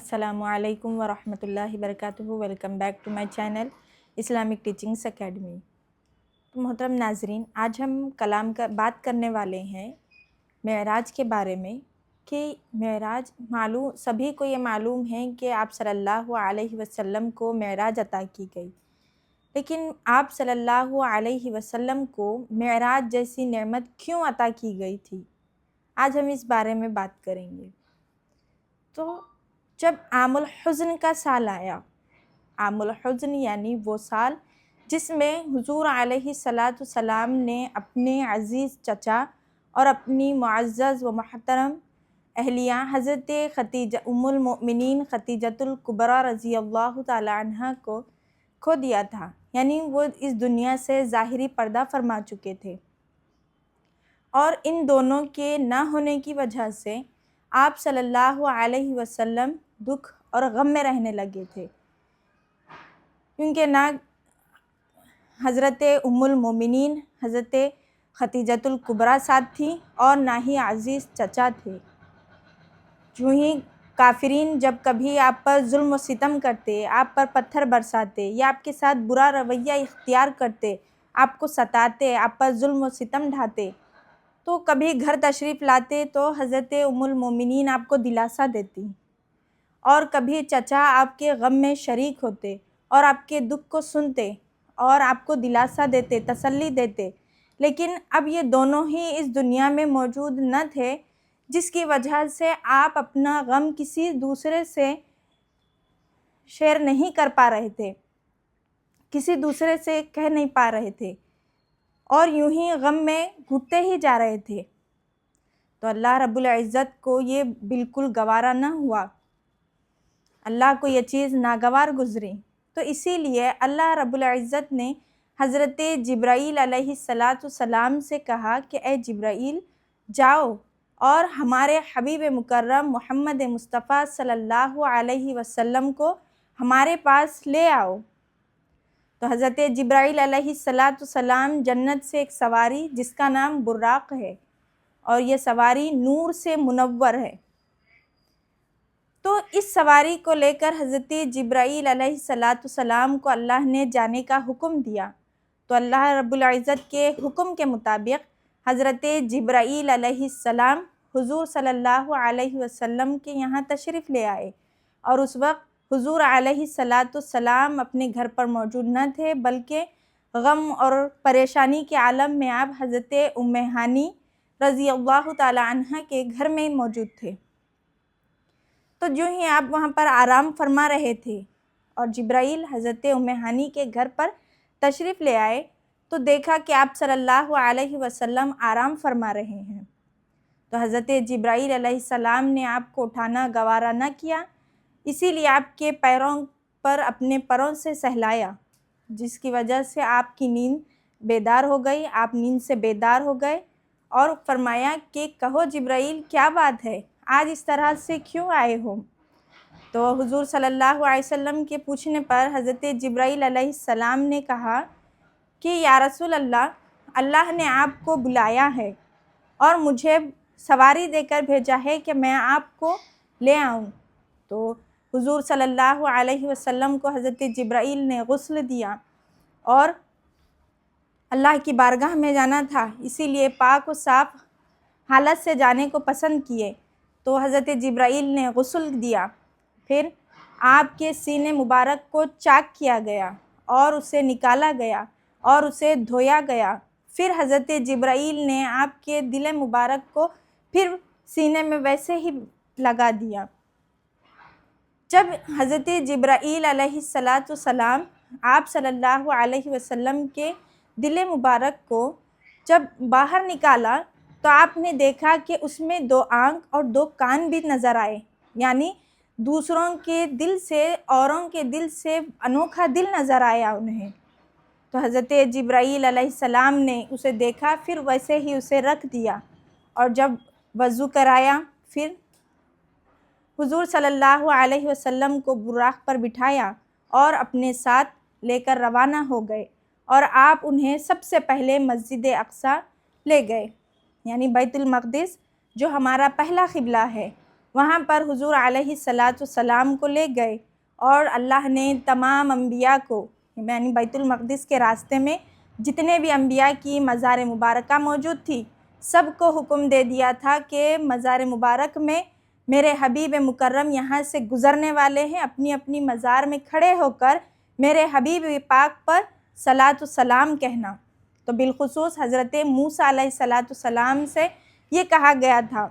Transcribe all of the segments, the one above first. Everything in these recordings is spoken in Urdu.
السلام علیکم ورحمۃ اللہ وبرکاتہ۔ Welcome back to my channel Islamic teachings academy. تو محترم ناظرین، آج ہم بات کرنے والے ہیں معراج کے بارے میں کہ معراج سبھی کو یہ معلوم ہے کہ آپ صلی اللہ علیہ وسلم کو معراج عطا کی گئی، لیکن آپ صلی اللہ علیہ وسلم کو معراج جیسی نعمت کیوں عطا کی گئی تھی؟ آج ہم اس بارے میں بات کریں گے۔ تو جب عام الحزن کا سال آیا، عام الحزن یعنی وہ سال جس میں حضور علیہ السلام نے اپنے عزیز چچا اور اپنی معزز و محترم اہلیہ حضرت خدیجہ ام المؤمنین خدیجۃ الکبریٰ رضی اللہ تعالی عنہ کو کھو دیا تھا، یعنی وہ اس دنیا سے ظاہری پردہ فرما چکے تھے، اور ان دونوں کے نہ ہونے کی وجہ سے آپ صلی اللہ علیہ وسلم دکھ اور غم میں رہنے لگے تھے، کیونکہ نہ حضرت ام المومنین حضرت خدیجۃ الکبریٰ ساتھ تھی اور نہ ہی عزیز چچا تھے۔ یوں ہی کافرین جب کبھی آپ پر ظلم و ستم کرتے، آپ پر پتھر برساتے یا آپ کے ساتھ برا رویہ اختیار کرتے، آپ کو ستاتے، آپ پر ظلم و ستم ڈھاتے، تو کبھی گھر تشریف لاتے تو حضرت ام المومنین آپ کو دلاسا دیتی، اور کبھی چچا آپ کے غم میں شریک ہوتے اور آپ کے دکھ کو سنتے اور آپ کو دلاسا دیتے، تسلی دیتے۔ لیکن اب یہ دونوں ہی اس دنیا میں موجود نہ تھے، جس کی وجہ سے آپ اپنا غم کسی دوسرے سے شیئر نہیں کر پا رہے تھے، کسی دوسرے سے کہہ نہیں پا رہے تھے، اور یوں ہی غم میں گھٹتے ہی جا رہے تھے۔ تو اللہ رب العزت کو یہ بالکل گوارا نہ ہوا، اللہ کو یہ چیز ناگوار گزری، تو اسی لیے اللہ رب العزت نے حضرت جبرائیل علیہ السلام سے کہا کہ اے جبرائیل، جاؤ اور ہمارے حبیب مکرم محمد مصطفیٰ صلی اللہ علیہ وسلم کو ہمارے پاس لے آؤ۔ تو حضرت جبرائیل علیہ السلام جنت سے ایک سواری جس کا نام براق ہے، اور یہ سواری نور سے منور ہے، تو اس سواری کو لے کر حضرت جبرائیل علیہ السلام کو اللہ نے جانے کا حکم دیا۔ تو اللہ رب العزت کے حکم کے مطابق حضرت جبرائیل علیہ السلام حضور صلی اللہ علیہ وسلم کے یہاں تشریف لے آئے، اور اس وقت حضور علیہ السلام اپنے گھر پر موجود نہ تھے، بلکہ غم اور پریشانی کے عالم میں آپ حضرت ام ہانی رضی اللہ تعالی عنہ کے گھر میں موجود تھے۔ تو جو ہی آپ وہاں پر آرام فرما رہے تھے اور جبرائیل حضرت ام ہانی کے گھر پر تشریف لے آئے، تو دیکھا کہ آپ صلی اللہ علیہ وسلم آرام فرما رہے ہیں۔ تو حضرت جبرائیل علیہ السلام نے آپ کو اٹھانا گوارا نہ کیا، اسی لیے آپ کے پیروں پر اپنے پروں سے سہلایا، جس کی وجہ سے آپ کی نیند بیدار ہو گئی، آپ نیند سے بیدار ہو گئے، اور فرمایا کہ کہو جبرائیل، کیا بات ہے، آج اس طرح سے کیوں آئے ہو؟ تو حضور صلی اللہ علیہ وسلم کے پوچھنے پر حضرت جبرائیل علیہ السلام نے کہا کہ یا رسول اللہ، اللہ نے آپ کو بلایا ہے اور مجھے سواری دے کر بھیجا ہے کہ میں آپ کو لے آؤں۔ تو حضور صلی اللہ علیہ وسلم کو حضرت جبرائیل نے غسل دیا، اور اللہ کی بارگاہ میں جانا تھا، اسی لیے پاک و صاف حالت سے جانے کو پسند کیے۔ تو حضرت جبرائیل نے غسل دیا، پھر آپ کے سینے مبارک کو چاک کیا گیا اور اسے نکالا گیا اور اسے دھویا گیا، پھر حضرت جبرائیل نے آپ کے دل مبارک کو پھر سینے میں ویسے ہی لگا دیا۔ جب حضرت جبرائیل علیہ السلام آپ صلی اللہ علیہ وسلم کے دل مبارک کو جب باہر نکالا، تو آپ نے دیکھا کہ اس میں 2 آنکھ اور 2 کان بھی نظر آئے، یعنی دوسروں کے دل سے، اوروں کے دل سے انوکھا دل نظر آیا انہیں۔ تو حضرت جبرائیل علیہ السلام نے اسے دیکھا، پھر ویسے ہی اسے رکھ دیا، اور جب وضو کرایا، پھر حضور صلی اللہ علیہ وسلم کو براق پر بٹھایا اور اپنے ساتھ لے کر روانہ ہو گئے، اور آپ انہیں سب سے پہلے مسجد اقصیٰ لے گئے، یعنی بیت المقدس جو ہمارا پہلا قبلہ ہے۔ وہاں پر حضور علیہ السلام کو لے گئے، اور اللہ نے تمام انبیاء کو، یعنی بیت المقدس کے راستے میں جتنے بھی انبیاء کی مزار مبارکہ موجود تھی، سب کو حکم دے دیا تھا کہ مزار مبارک میں میرے حبیب مکرم یہاں سے گزرنے والے ہیں، اپنی اپنی مزار میں کھڑے ہو کر میرے حبیب پاک پر صلاۃ السلام کہنا۔ تو بالخصوص حضرت موسیٰ علیہ السلام سے یہ کہا گیا تھا۔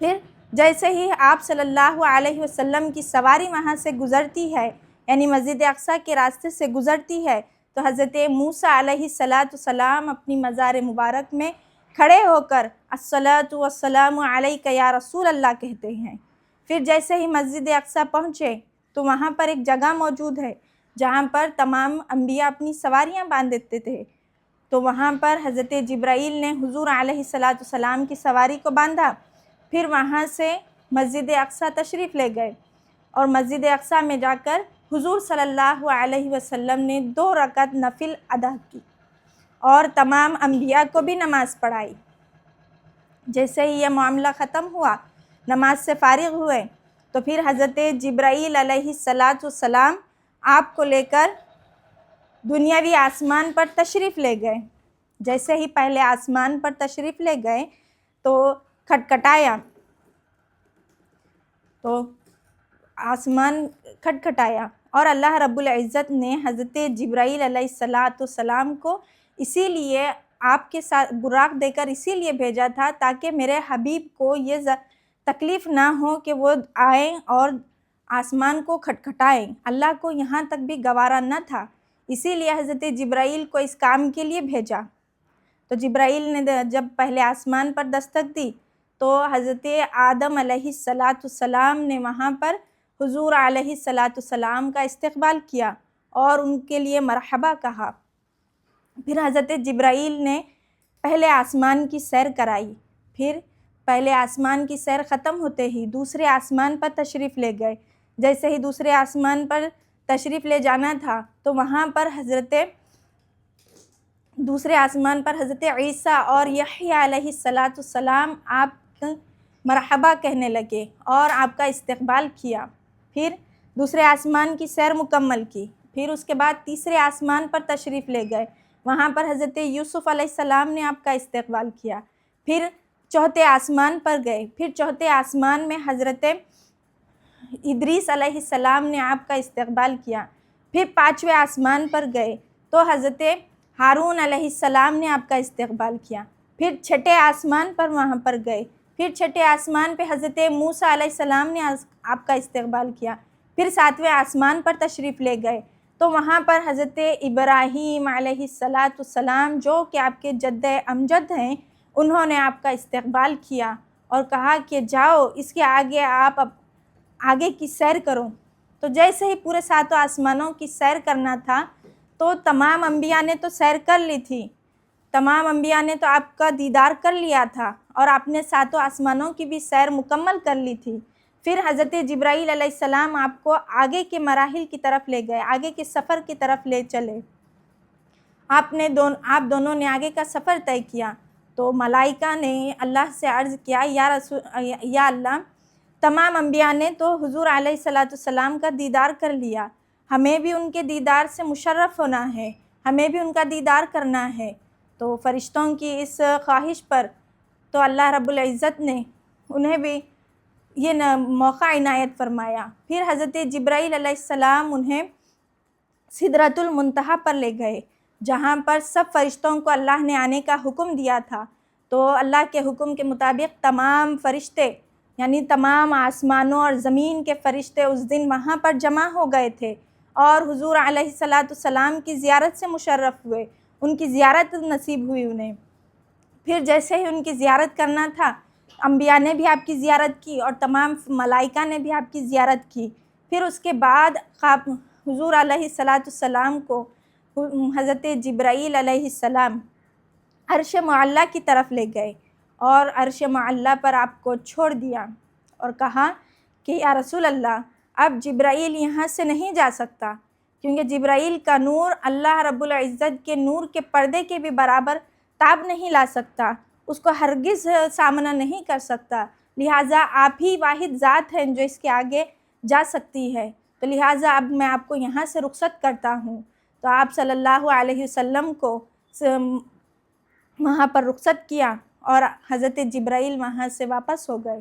پھر جیسے ہی آپ صلی اللہ علیہ وسلم کی سواری وہاں سے گزرتی ہے، یعنی مسجد اقصیٰ کے راستے سے گزرتی ہے، تو حضرت موسیٰ علیہ السلام اپنی مزار مبارک میں کھڑے ہو کر الصلاۃ والسلام علیک یا رسول اللہ کہتے ہیں۔ پھر جیسے ہی مسجد اقصیٰ پہنچے تو وہاں پر ایک جگہ موجود ہے جہاں پر تمام انبیاء اپنی سواریاں باندھ دیتے تھے، تو وہاں پر حضرت جبرائیل نے حضور علیہ السلام کی سواری کو باندھا۔ پھر وہاں سے مسجد اقصیٰ تشریف لے گئے، اور مسجد اقصیٰ میں جا کر حضور صلی اللہ علیہ وسلم نے 2 رکعت نفل ادا کی، اور تمام انبیاء کو بھی نماز پڑھائی۔ جیسے ہی یہ معاملہ ختم ہوا، نماز سے فارغ ہوئے، تو پھر حضرت جبرائیل علیہ السلام آپ کو لے کر دنیاوی آسمان پر تشریف لے گئے۔ جیسے ہی پہلے آسمان پر تشریف لے گئے تو کھٹکھٹایا، تو آسمان کھٹکھٹایا، اور اللہ رب العزت نے حضرت جبرائیل علیہ السلام کو اسی لیے آپ کے ساتھ براق دے کر اسی لیے بھیجا تھا تاکہ میرے حبیب کو یہ تکلیف نہ ہو کہ وہ آئیں اور آسمان کو کھٹکھٹائیں۔ اللہ کو یہاں تک بھی گوارا نہ تھا، اسی لیے حضرت جبرائیل کو اس کام کے لیے بھیجا۔ تو جبرائیل نے جب پہلے آسمان پر دستک دی تو حضرت آدم علیہ السلام نے وہاں پر حضور علیہ السلام کا استقبال کیا اور ان کے لیے مرحبا کہا۔ پھر حضرت جبرائیل نے پہلے آسمان کی سیر کرائی، پھر پہلے آسمان کی سیر ختم ہوتے ہی دوسرے آسمان پر تشریف لے گئے۔ جیسے ہی دوسرے آسمان پر تشریف لے جانا تھا تو وہاں پر دوسرے آسمان پر حضرت عیسیٰ اور یحییٰ علیہ السلام آپ مرحبا کہنے لگے اور آپ کا استقبال کیا۔ پھر دوسرے آسمان کی سیر مکمل کی، پھر اس کے بعد تیسرے آسمان پر تشریف لے گئے، وہاں پر حضرت یوسف علیہ السلام نے آپ کا استقبال کیا۔ پھر چوتھے آسمان پر گئے، پھر چوتھے آسمان میں حضرت ادریس علیہ السلام نے آپ کا استقبال کیا۔ پھر پانچویں آسمان پر گئے تو حضرت ہارون علیہ السلام نے آپ کا استقبال کیا۔ پھر چھٹے آسمان پر وہاں پر گئے، پھر چھٹے آسمان پہ حضرت موسیٰ علیہ السلام نے آپ کا استقبال کیا۔ پھر ساتویں آسمان پر تشریف لے گئے تو وہاں پر حضرت ابراہیم علیہ السلام جو کہ آپ کے جد امجد ہیں، انہوں نے آپ کا استقبال کیا اور کہا کہ جاؤ اس کے آگے آپ آگے کی سیر کرو۔ تو جیسے ہی پورے 7 آسمانوں کی سیر کرنا تھا تو تمام انبیاء نے تو سیر کر لی تھی، تمام انبیاء نے تو آپ کا دیدار کر لیا تھا اور آپ نے 7 آسمانوں کی بھی سیر مکمل کر لی تھی۔ پھر حضرت جبرائیل علیہ السلام آپ کو آگے کے مراحل کی طرف لے گئے، آگے کے سفر کی طرف لے چلے۔ آپ دونوں نے آگے کا سفر طے کیا تو ملائکہ نے اللہ سے عرض کیا، یا اللہ، تمام انبیاء نے تو حضور علیہ السلام کا دیدار کر لیا، ہمیں بھی ان کے دیدار سے مشرف ہونا ہے، ہمیں بھی ان کا دیدار کرنا ہے۔ تو فرشتوں کی اس خواہش پر تو اللہ رب العزت نے انہیں بھی یہ موقع عنایت فرمایا۔ پھر حضرت جبرائیل علیہ السلام انہیں سدرۃ المنتہا پر لے گئے، جہاں پر سب فرشتوں کو اللہ نے آنے کا حکم دیا تھا۔ تو اللہ کے حکم کے مطابق تمام فرشتے، یعنی تمام آسمانوں اور زمین کے فرشتے اس دن وہاں پر جمع ہو گئے تھے اور حضور علیہ السلام کی زیارت سے مشرف ہوئے، ان کی زیارت نصیب ہوئی انہیں۔ پھر جیسے ہی ان کی زیارت کرنا تھا، انبیاء نے بھی آپ کی زیارت کی اور تمام ملائکہ نے بھی آپ کی زیارت کی۔ پھر اس کے بعد حضور علیہ السلام کو حضرت جبرائیل علیہ السلام عرش معلیٰ کی طرف لے گئے اور عرش معلیٰ پر آپ کو چھوڑ دیا اور کہا کہ یا رسول اللہ، اب جبرائیل یہاں سے نہیں جا سکتا، کیونکہ جبرائیل کا نور اللہ رب العزت کے نور کے پردے کے بھی برابر تاب نہیں لا سکتا، اس کو ہرگز سامنا نہیں کر سکتا۔ لہٰذا آپ ہی واحد ذات ہیں جو اس کے آگے جا سکتی ہے، تو لہٰذا اب میں آپ کو یہاں سے رخصت کرتا ہوں۔ تو آپ صلی اللہ علیہ وسلم کو وہاں پر رخصت کیا اور حضرت جبرائیل وہاں سے واپس ہو گئے۔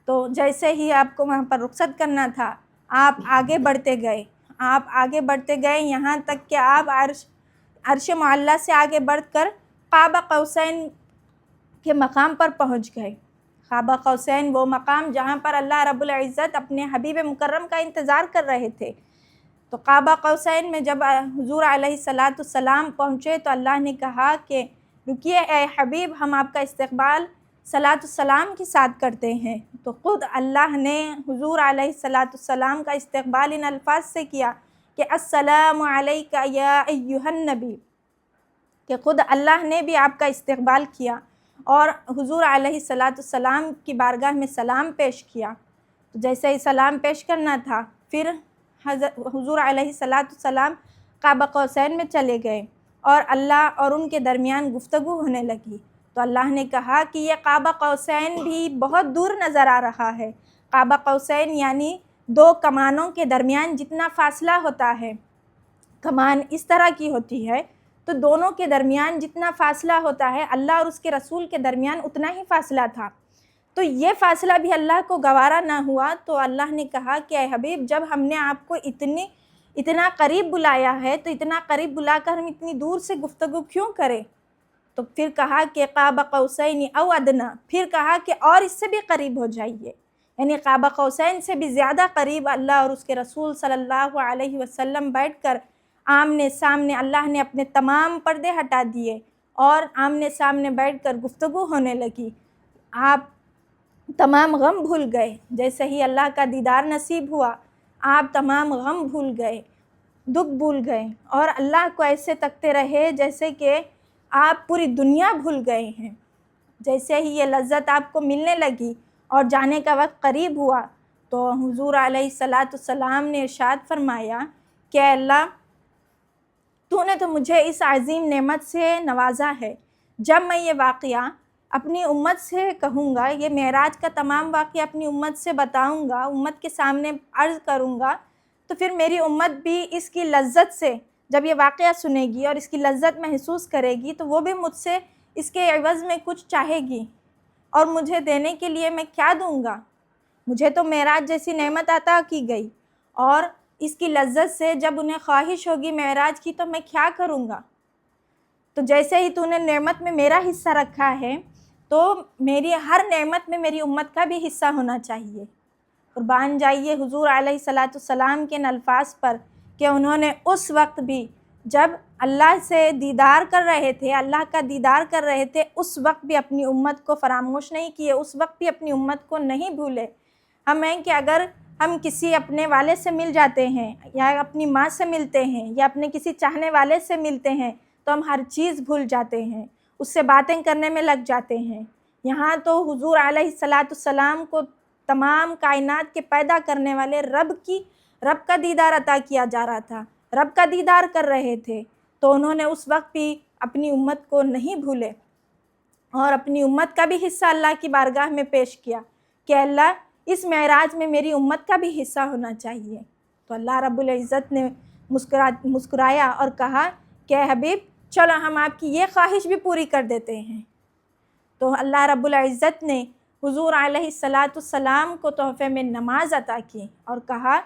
تو جیسے ہی آپ کو وہاں پر رخصت کرنا تھا، آپ آگے بڑھتے گئے یہاں تک کہ آپ عرش معلیٰ سے آگے بڑھ کر قاب قوسین کے مقام پر پہنچ گئے۔ قاب قوسین وہ مقام جہاں پر اللہ رب العزت اپنے حبیب مکرم کا انتظار کر رہے تھے۔ تو قاب قوسین میں جب حضور علیہ السلام پہنچے تو اللہ نے کہا کہ رکیے اے حبیب، ہم آپ کا استقبال صلاۃ السلام کے ساتھ کرتے ہیں۔ تو خود اللہ نے حضور علیہ السلام کا استقبال ان الفاظ سے کیا کہ السلام علیک یا ایھا النبی، کہ خود اللہ نے بھی آپ کا استقبال کیا اور حضور علیہ السلام کی بارگاہ میں سلام پیش کیا۔ تو جیسے ہی سلام پیش کرنا تھا، پھر حضور علیہ السلام قاب قوسین میں چلے گئے اور اللہ اور ان کے درمیان گفتگو ہونے لگی۔ تو اللہ نے کہا کہ یہ قاب قوسین بھی بہت دور نظر آ رہا ہے۔ قاب قوسین یعنی دو کمانوں کے درمیان جتنا فاصلہ ہوتا ہے، کمان اس طرح کی ہوتی ہے تو دونوں کے درمیان جتنا فاصلہ ہوتا ہے، اللہ اور اس کے رسول کے درمیان اتنا ہی فاصلہ تھا۔ تو یہ فاصلہ بھی اللہ کو گوارا نہ ہوا، تو اللہ نے کہا کہ اے حبیب، جب ہم نے آپ کو اتنا قریب بلایا ہے تو اتنا قریب بلا کر ہم اتنی دور سے گفتگو کیوں کریں؟ تو پھر کہا کہ قاب قوسین او ادنا، پھر کہا کہ اور اس سے بھی قریب ہو جائیے، یعنی قاب قوسین سے بھی زیادہ قریب اللہ اور اس کے رسول صلی اللہ علیہ وسلم بیٹھ کر آمنے سامنے، اللہ نے اپنے تمام پردے ہٹا دیے اور آمنے سامنے بیٹھ کر گفتگو ہونے لگی۔ آپ تمام غم بھول گئے، جیسے ہی اللہ کا دیدار نصیب ہوا آپ تمام غم بھول گئے، دکھ بھول گئے اور اللہ کو ایسے تکتے رہے جیسے کہ آپ پوری دنیا بھول گئے ہیں۔ جیسے ہی یہ لذت آپ کو ملنے لگی اور جانے کا وقت قریب ہوا تو حضور علیہ السلام نے ارشاد فرمایا کہ اے اللہ، تو نے تو مجھے اس عظیم نعمت سے نوازا ہے، جب میں یہ واقعہ اپنی امت سے کہوں گا، یہ معراج کا تمام واقعہ اپنی امت سے بتاؤں گا، امت کے سامنے عرض کروں گا، تو پھر میری امت بھی اس کی لذت سے جب یہ واقعہ سنے گی اور اس کی لذت محسوس کرے گی تو وہ بھی مجھ سے اس کے عوض میں کچھ چاہے گی، اور مجھے دینے کے لیے میں کیا دوں گا؟ مجھے تو معراج جیسی نعمت عطا کی گئی، اور اس کی لذت سے جب انہیں خواہش ہوگی معراج کی تو میں کیا کروں گا؟ تو جیسے ہی تو نے نعمت میں میرا حصہ رکھا ہے تو میری ہر نعمت میں میری امت کا بھی حصہ ہونا چاہیے۔ قربان جائیے حضور علیہ السلام کے ان الفاظ پر کہ انہوں نے اس وقت بھی جب اللہ سے دیدار کر رہے تھے، اللہ کا دیدار کر رہے تھے، اس وقت بھی اپنی امت کو فراموش نہیں کیے، اس وقت بھی اپنی امت کو نہیں بھولے۔ ہمیں کہ اگر ہم کسی اپنے والے سے مل جاتے ہیں یا اپنی ماں سے ملتے ہیں یا اپنے کسی چاہنے والے سے ملتے ہیں تو ہم ہر چیز بھول جاتے ہیں، اس سے باتیں کرنے میں لگ جاتے ہیں۔ یہاں تو حضور علیہ السلام کو تمام کائنات کے پیدا کرنے والے رب کا دیدار عطا کیا جا رہا تھا، رب کا دیدار کر رہے تھے، تو انہوں نے اس وقت بھی اپنی امت کو نہیں بھولے اور اپنی امت کا بھی حصہ اللہ کی بارگاہ میں پیش کیا کہ اللہ، اس معراج میں میری امت کا بھی حصہ ہونا چاہیے۔ تو اللہ رب العزت نے مسکرایا اور کہا کہ اے حبیب، چلو ہم آپ کی یہ خواہش بھی پوری کر دیتے ہیں۔ تو اللہ رب العزت نے حضور علیہ السلام کو تحفے میں نماز عطا کی اور کہا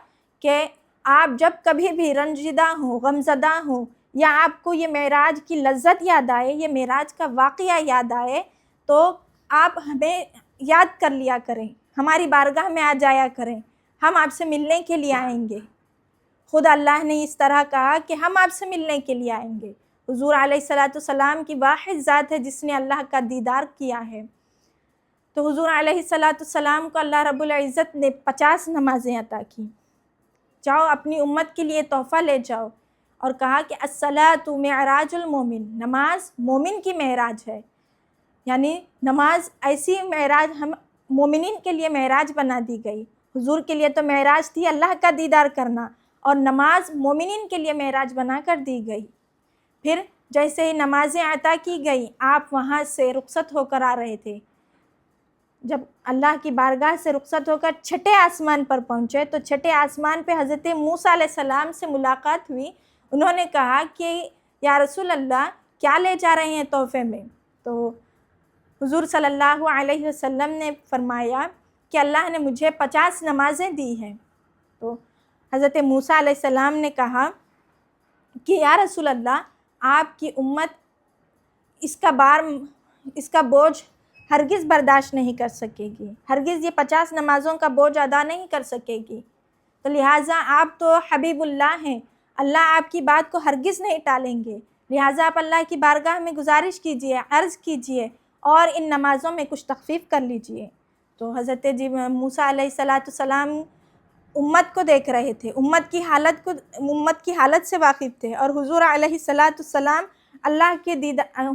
کہ آپ جب کبھی بھی رنجیدہ ہوں، غمزدہ ہوں، یا آپ کو یہ معراج کی لذت یاد آئے، یہ معراج کا واقعہ یاد آئے، تو آپ ہمیں یاد کر لیا کریں، ہماری بارگاہ میں آ جایا کریں، ہم آپ سے ملنے کے لیے آئیں گے۔ خود اللہ نے اس طرح کہا کہ ہم آپ سے ملنے کے لیے آئیں گے۔ حضور علیہ السلام کی واحد ذات ہے جس نے اللہ کا دیدار کیا ہے۔ تو حضور علیہ السلام کو اللہ رب العزت نے 50 نمازیں عطا کی، جاؤ اپنی امت کے لیے تحفہ لے جاؤ، اور کہا کہ الصلاۃ معراج المومن، نماز مومن کی معراج ہے، یعنی نماز ایسی معراج ہم مومنین کے لیے معراج بنا دی گئی۔ حضور کے لیے تو معراج تھی اللہ کا دیدار کرنا، اور نماز مومنین کے لیے معراج بنا کر دی گئی۔ پھر جیسے ہی نمازیں عطا کی گئی، آپ وہاں سے رخصت ہو کر آ رہے تھے، جب اللہ کی بارگاہ سے رخصت ہو کر چھٹے آسمان پر پہنچے تو چھٹے آسمان پہ حضرت موسیٰ علیہ السلام سے ملاقات ہوئی۔ انہوں نے کہا کہ یا رسول اللہ کیا لے جا رہے ہیں تحفے میں؟ تو حضور صلی اللہ علیہ وسلم نے فرمایا کہ اللہ نے مجھے 50 نمازیں دی ہیں۔ تو حضرت موسیٰ علیہ السلام نے کہا کہ یا رسول اللہ آپ کی امت اس کا بوجھ ہرگز برداشت نہیں کر سکے گی، ہرگز یہ 50 نمازوں کا بوجھ ادا نہیں کر سکے گی، تو لہٰذا آپ تو حبیب اللہ ہیں، اللہ آپ کی بات کو ہرگز نہیں ٹالیں گے، لہٰذا آپ اللہ کی بارگاہ میں گزارش کیجئے، عرض کیجئے اور ان نمازوں میں کچھ تخفیف کر لیجئے۔ تو حضرت موسیٰ علیہ السلام امت کو دیکھ رہے تھے، امت کی حالت سے واقف تھے، اور حضور علیہ السلام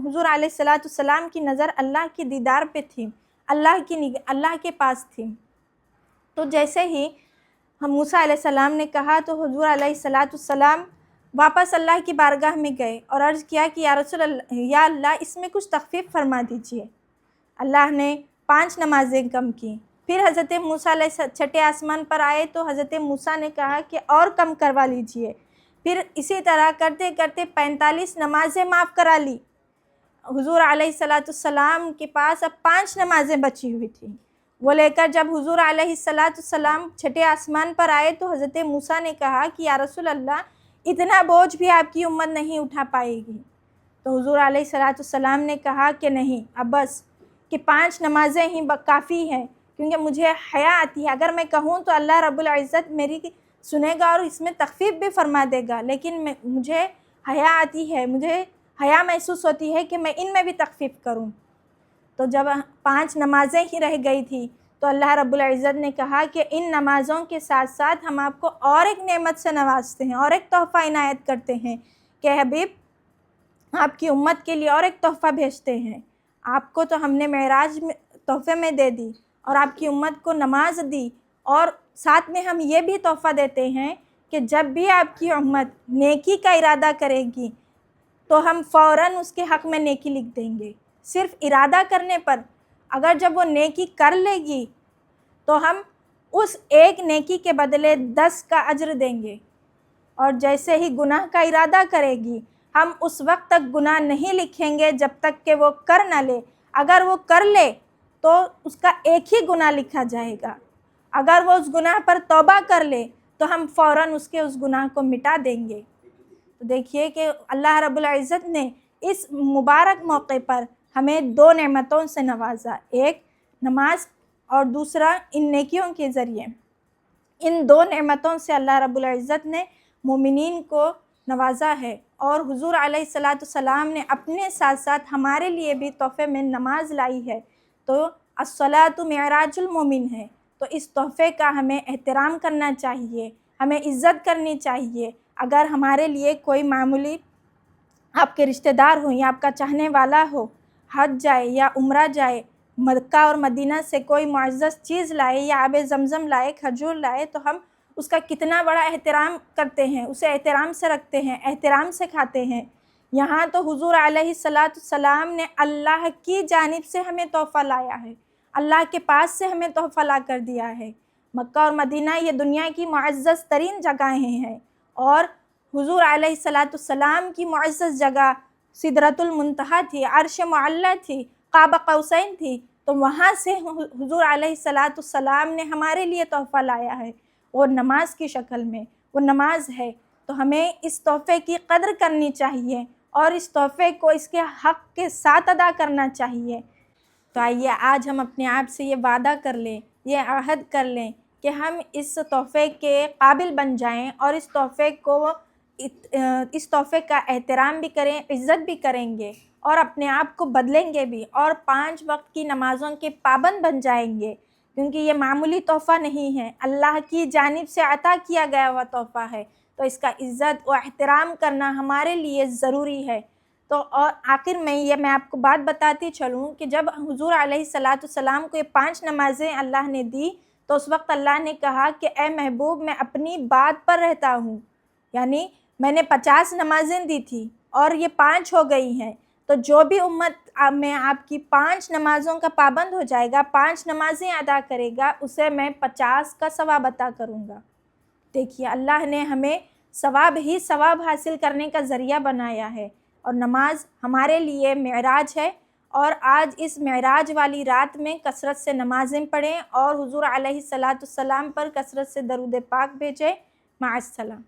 حضور علیہ السلام کی نظر اللہ کے دیدار پہ تھی، اللہ کے پاس تھی۔ تو جیسے ہی موسیٰ علیہ السلام نے کہا تو حضور علیہ السلام واپس اللہ کی بارگاہ میں گئے اور عرض کیا کہ یا اللہ اس میں کچھ تخفیف فرما دیجئے۔ اللہ نے 5 نمازیں کم کی۔ پھر حضرت موسیٰ علیہ چھٹے آسمان پر آئے تو حضرت موسیٰ نے کہا کہ اور کم کروا لیجئے۔ پھر اسی طرح کرتے کرتے 45 نمازیں معاف کرا لی۔ حضور علیہ السلام کے پاس اب 5 نمازیں بچی ہوئی تھیں۔ وہ لے کر جب حضور علیہ السلام چھٹے آسمان پر آئے تو حضرت موسیٰ نے کہا کہ یا رسول اللہ اتنا بوجھ بھی آپ کی امت نہیں اٹھا پائے گی۔ تو حضور علیہ السلام نے کہا کہ نہیں، اب بس کہ 5 نمازیں ہی کافی ہیں، کیونکہ مجھے حیا آتی ہے، اگر میں کہوں تو اللہ رب العزت میری سنے گا اور اس میں تخفیف بھی فرما دے گا، لیکن مجھے حیا آتی ہے، مجھے حیا محسوس ہوتی ہے کہ میں ان میں بھی تخفیف کروں۔ تو جب 5 نمازیں ہی رہ گئی تھی تو اللہ رب العزت نے کہا کہ ان نمازوں کے ساتھ ساتھ ہم آپ کو اور ایک نعمت سے نوازتے ہیں، اور ایک تحفہ عنایت کرتے ہیں کہ حبیب آپ کی امت کے لیے اور ایک تحفہ بھیجتے ہیں۔ آپ کو تو ہم نے معراج تحفے میں دے دی اور آپ کی امت کو نماز دی، اور ساتھ میں ہم یہ بھی تحفہ دیتے ہیں کہ جب بھی آپ کی امت نیکی کا ارادہ کرے گی تو ہم فوراً اس کے حق میں نیکی لکھ دیں گے۔ صرف ارادہ کرنے پر اگر جب وہ نیکی کر لے گی تو ہم اس ایک نیکی کے بدلے 10 کا اجر دیں گے، اور جیسے ہی گناہ کا ارادہ کرے گی ہم اس وقت تک گناہ نہیں لکھیں گے جب تک کہ وہ کر نہ لے۔ اگر وہ کر لے تو اس کا ایک ہی گناہ لکھا جائے گا، اگر وہ اس گناہ پر توبہ کر لے تو ہم فوراً اس گناہ کو مٹا دیں گے۔ تو دیکھیے کہ اللہ رب العزت نے اس مبارک موقع پر ہمیں 2 نعمتوں سے نوازا، ایک نماز اور دوسرا ان نیکیوں کے ذریعے۔ ان 2 نعمتوں سے اللہ رب العزت نے مومنین کو نوازا ہے، اور حضور علیہ السلام نے اپنے ساتھ ساتھ ہمارے لیے بھی تحفے میں نماز لائی ہے۔ تو الصلاۃ معراج المومن ہے، تو اس تحفے کا ہمیں احترام کرنا چاہیے، ہمیں عزت کرنی چاہیے۔ اگر ہمارے لیے کوئی معمولی آپ کے رشتہ دار ہوں یا آپ کا چاہنے والا ہو حج جائے یا عمرہ جائے، مکہ اور مدینہ سے کوئی معزز چیز لائے یا آب زمزم لائے، کھجور لائے، تو ہم اس کا کتنا بڑا احترام کرتے ہیں، اسے احترام سے رکھتے ہیں، احترام سے کھاتے ہیں۔ یہاں تو حضور علیہ السلام نے اللہ کی جانب سے ہمیں تحفہ لایا ہے، اللہ کے پاس سے ہمیں تحفہ لا کر دیا ہے۔ مکہ اور مدینہ یہ دنیا کی معزز ترین جگہیں ہیں، اور حضور علیہ السلام کی معزز جگہ سدرۃ المنتہا تھی، عرش معلی تھی، قاب قوسین تھی، تو وہاں سے حضور علیہ السلام نے ہمارے لیے تحفہ لایا ہے، وہ نماز کی شکل میں، وہ نماز ہے۔ تو ہمیں اس تحفے کی قدر کرنی چاہیے اور اس تحفے کو اس کے حق کے ساتھ ادا کرنا چاہیے۔ تو آئیے آج ہم اپنے آپ سے یہ وعدہ کر لیں، یہ عہد کر لیں کہ ہم اس تحفے کے قابل بن جائیں، اور اس تحفے کا احترام بھی کریں، عزت بھی کریں گے، اور اپنے آپ کو بدلیں گے بھی، اور 5 وقت کی نمازوں کے پابند بن جائیں گے، کیونکہ یہ معمولی تحفہ نہیں ہے، اللہ کی جانب سے عطا کیا گیا ہوا تحفہ ہے، تو اس کا عزت و احترام کرنا ہمارے لیے ضروری ہے۔ تو اور آخر میں آپ کو بات بتاتی چلوں کہ جب حضور علیہ السلام کو یہ 5 نمازیں اللہ نے دی تو اس وقت اللہ نے کہا کہ اے محبوب میں اپنی بات پر رہتا ہوں، یعنی میں نے 50 نمازیں دی تھی اور یہ 5 ہو گئی ہیں، تو جو بھی امت میں آپ کی 5 نمازوں کا پابند ہو جائے گا، 5 نمازیں ادا کرے گا، اسے میں 50 کا ثواب عطا کروں گا۔ دیکھیے اللہ نے ہمیں ثواب ہی ثواب حاصل کرنے کا ذریعہ بنایا ہے، اور نماز ہمارے لیے معراج ہے، اور آج اس معراج والی رات میں کثرت سے نمازیں پڑھیں اور حضور علیہ الصلاۃ والسلام پر کثرت سے درود پاک بھیجیں۔ مع السلام۔